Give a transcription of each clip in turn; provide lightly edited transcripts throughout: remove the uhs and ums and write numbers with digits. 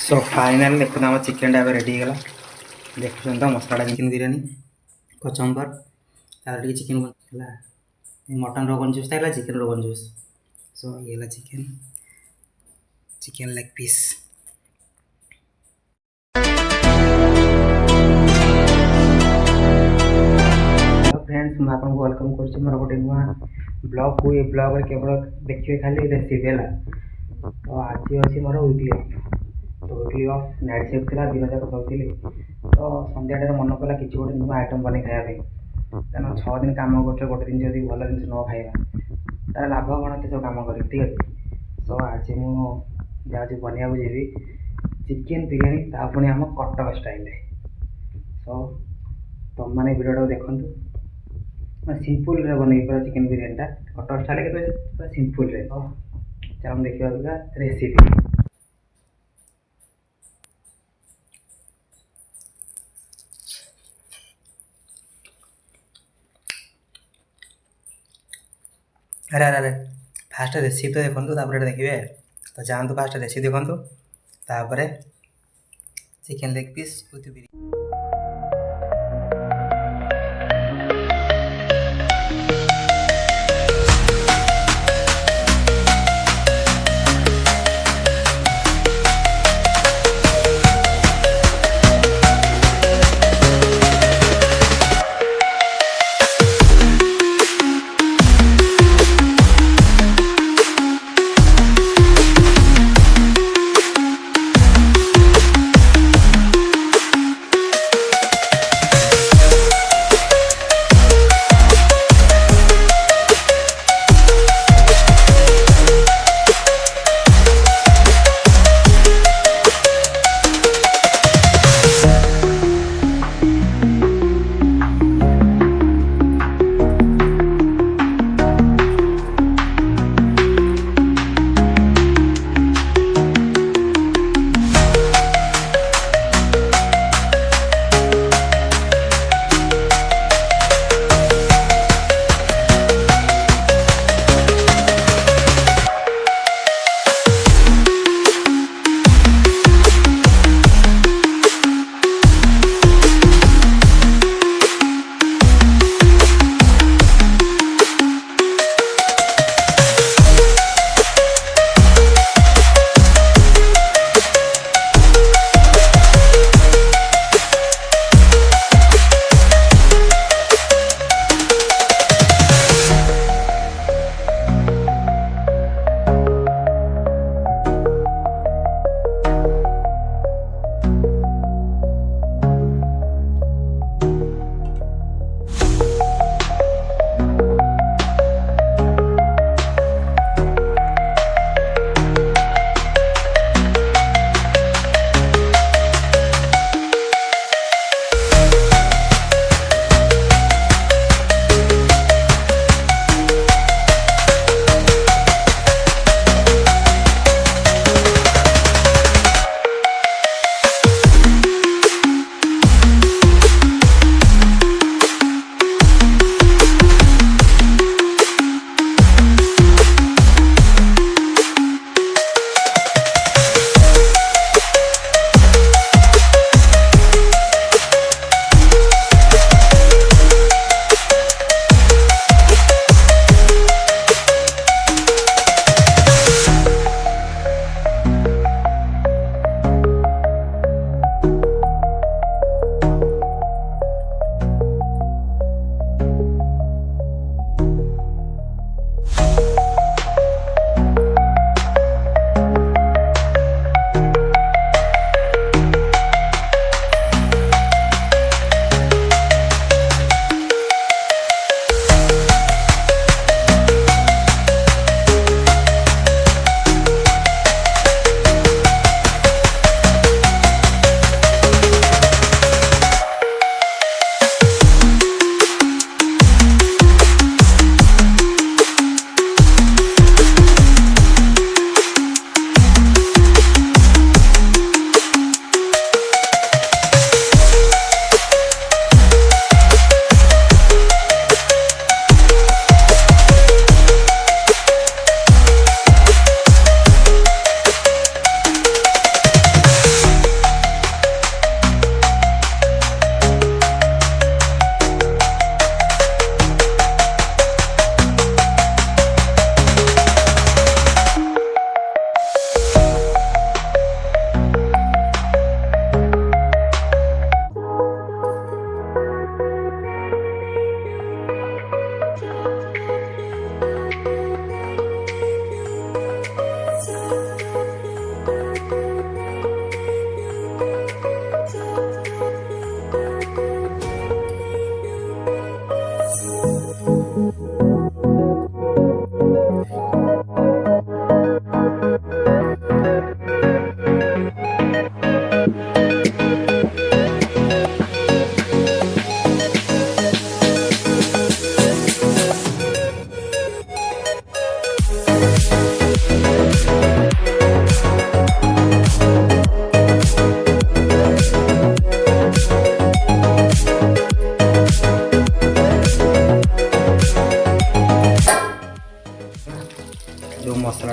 सो final देखो आम chicken टा रेडी गला देखुं तो मसला चिकेन बिरियानी कचम्बर तार चिकेन मटन रोगन जूस था चिकेन रोगन जूस। सो ये chicken chicken leg piece friends मुझे आपको वेलकम कर मोर गोटे नुआ ब्लॉग को ये ब्लॉग केवल देखिए खाली रेसिपी है। तो आज अच्छी मोर वीकली तो वीकली ऑफ नाइट शिफ्ट था दिन जाक सोती तो सन्ध्या मन कला कि गोटे नुआ आइटम बन खायापी कारण 6 दिन कम कर गोटे दिन जब भल जिन न खाଇବା तार लाभ कौन सब कम कर ठीक है। सो आज मुझे बनवा जी चिकेन बिरियानी ता पुणी आम कटक स्टाइल। सो तुम मैंने भिडियो देखूँ सिंपल रे बन पूरा चिकेन बिरियानी कटक स्टाइल के पूरा सिंपल रे। चलो देखा रेसिपी। अरे अरे अरे फास्ट रेसिपी तो देखो देखिए तो जातु फास्ट रेसिपी देखो तापर chicken leg piece with biryani.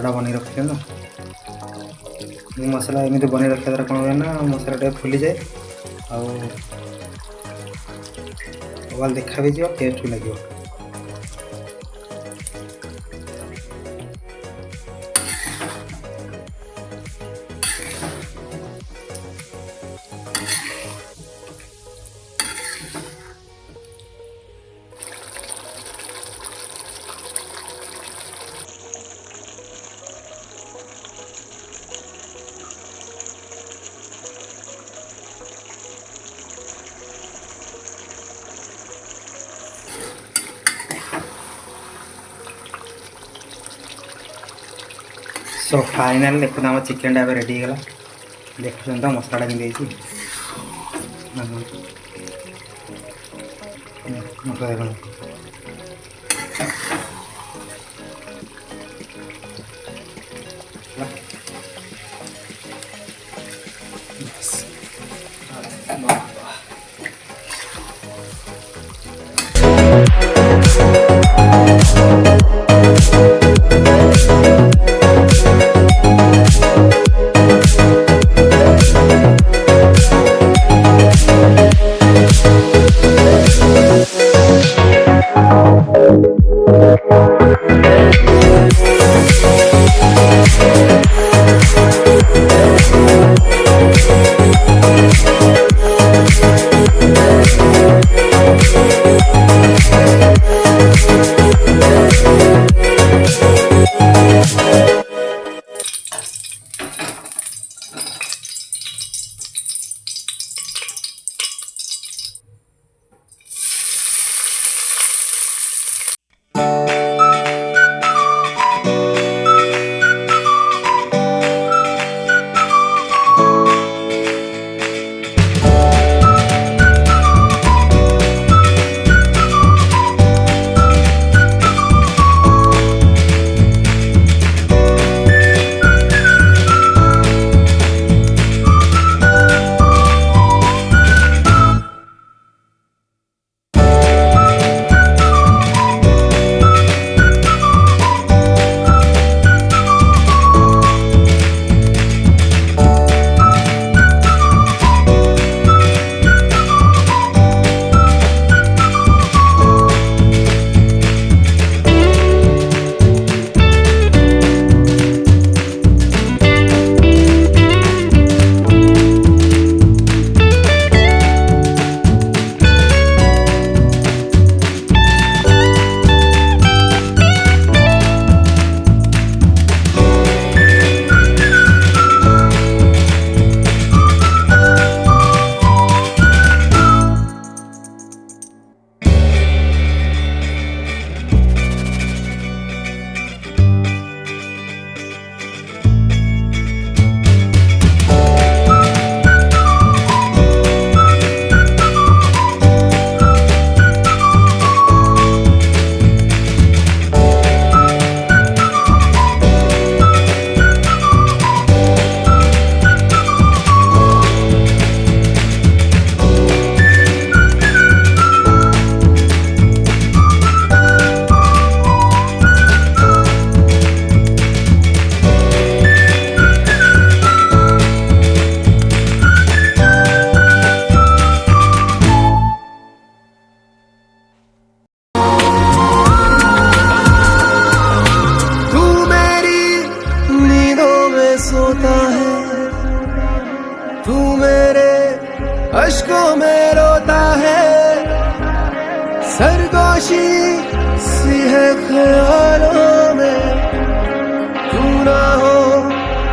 मसलाटा बन रखिए ना। ये मसला एमती बन रखा द्वारा कौन हुए ना मसलाटा फुली जाए आवाल देखा भी जाए टेस्ट भी लगे। सो फाइनल देखते आम चिकेन टा रेडी गला देखुन तो मसलाटा केमती मसला देखो अश्कों में रोता है, सरगोशी सी है ख्यालों में, तू ना हो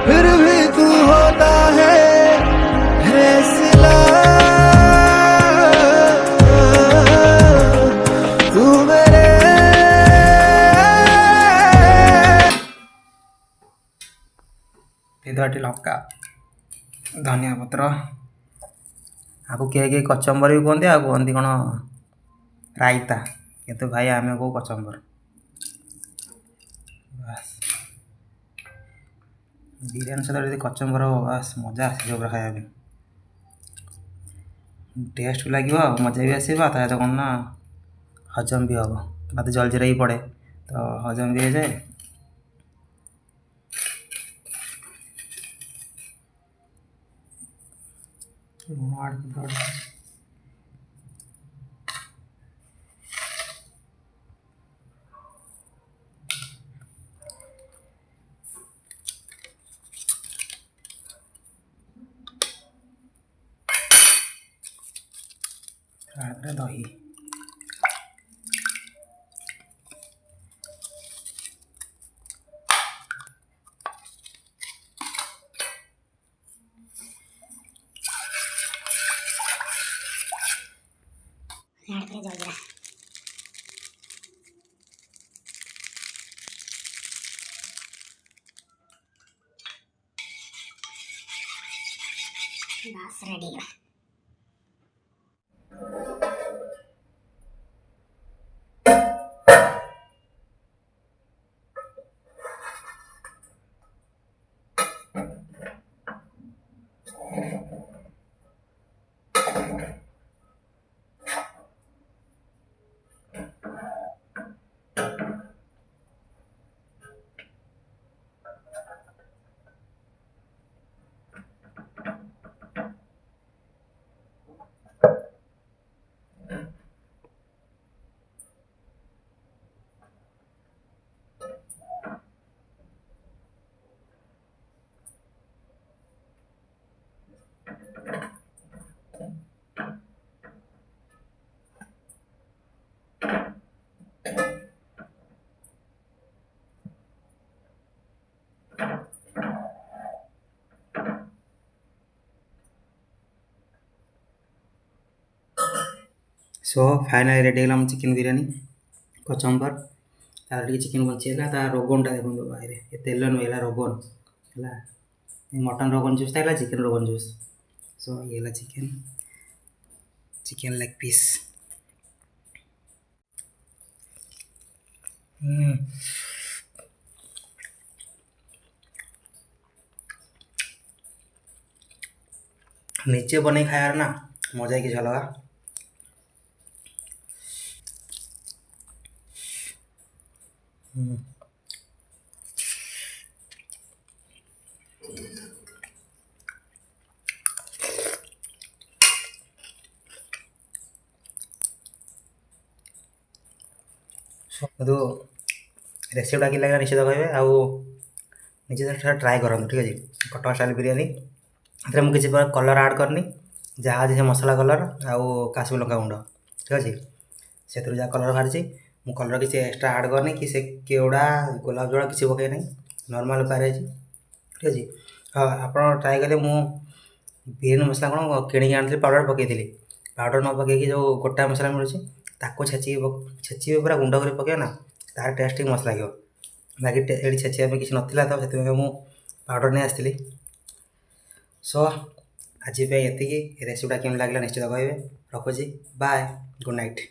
फिर भी तू होता है सिला तू मेरे। लंका धनिया पत्र आपको किए कचम्बर भी कहते आ कहते कौन रायता किंतु भाई आम कौ कचम्बर बस बिरयानी सहित कचम्बर बस मजा आस खाया टेस्ट भी लगे मजा भी आसो तो कौन ना हजम भी हम मत जलजीरा ही पड़े तो हजम भी हो जाए ଲୁଣ ଆଡ଼୍ କରିଦେବା। ତାପରେ ଦହି। बस रेडी है। सो फाइनाली रेडी है चिकेन बिरियानी कचम्बर। तार टे चिकेन बचीगला तार रोगनटा देखो बाहर ये तेल नुहे रोगन है मटन रोगन जूस था चिकेन रोगन जूस। सो ये चिकेन चिकेन लेग पीस। नीचे बने खाया ना मजा ही किस अलग। तो रेसिपीटा कि लगे निश्चित कहे निश्चित ट्राए करूँ ठीक है। कटक स्टाइल बिरियानी मुझे किसी कलर आड करनी जहाँ अच्छे मसला कलर आउ काश्मीर लंका गुंड ठीक अच्छे से जहाँ कलर बाहरी मु कलर किसी एक्सट्रा आड करनी कि से केवड़ा गोलाप जल किसी पकई नहीं नॉर्मल उपाय ठीक अच्छे। हाँ आप ट्राए कले मु बिरियानी मसला कौन किणी आनी पाउडर पकई पाउडर न पकईकि जो गोटा मसला मिलूँ ताको छेची पूरा गुंड कर पकई ना तार टेस्ट मस्त लगे। बाकी ये छेचिया किसी नाला तो से मुझे पाउडर नहीं आसती। सो आज ये रेसिपीटा केम लगे निश्चित कहे रखुची बाय गुड नाइट।